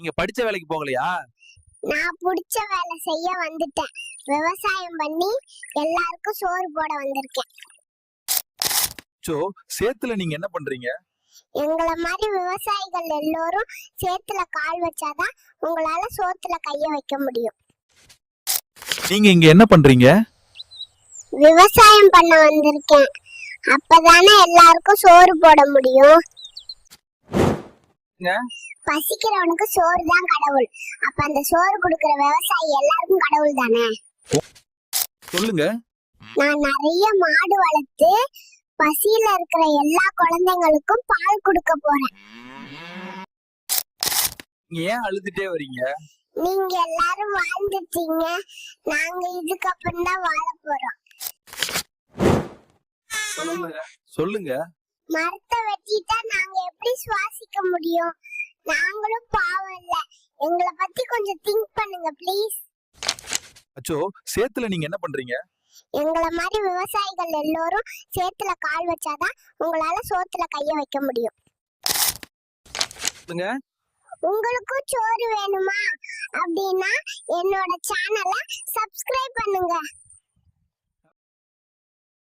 நீங்க படிச்ச வேலைக்கு போகலையா? நான் புடிச்ச வேலை செய்ய வந்துட்டேன். விவசாயம் பண்ணி எல்லாருக்கும் சோறு போட வந்திருக்கேன். சோ சேத்துல நீங்க என்ன பண்றீங்க? எங்கள மாதிரி விவசாயிகள் எல்லாரும் சேத்துல கால் வச்சாதான் உங்களால சோத்துல கைய வைக்க முடியும். நீங்க இங்க என்ன பண்றீங்க? விவசாயம் பண்ண வந்திருக்கேன். அப்பதானே எல்லாருக்கும் சோறு போட முடியும். பசிக்கிறவனுக்கு சோறு தான் கடவுள். அப்ப அந்த சோறு கொடுக்கிற விவசாயி எல்லாருக்கும் கடவுள் தானே. சொல்லுங்க. நான் நிறைய மாடு வளர்த்து பசியில இருக்கிற எல்லா குழந்தைங்களுக்கும் பால் கொடுக்க போறேன். ஏன் அழுதுட்டே வரீங்க? நீங்க எல்லாரும் வாழ்ந்துட்டீங்க, நாங்க இதுக்கப்புறம் தான் வாழ போறோம். சொல்லுங்க. மரத்தை வெட்டிட்டா நாங்க எப்படி சுவாசிக்க முடியும்? நாங்களும் பாவம் இல்ல, எங்களை பத்தி கொஞ்சம் திங்க் பண்ணுங்க ப்ளீஸ். அச்சோ சேத்துல நீங்க என்ன பண்றீங்க? எங்கள மாதிரி விவசாயிகள் எல்லாரும் சேத்துல கால் வச்சாதான் உங்களால சோத்துல கைய வைக்க முடியும். உங்களுக்கும் சோறு வேணுமா அப்படின்னா என்னோட சேனலை சப்ஸ்கிரைப் பண்ணுங்க.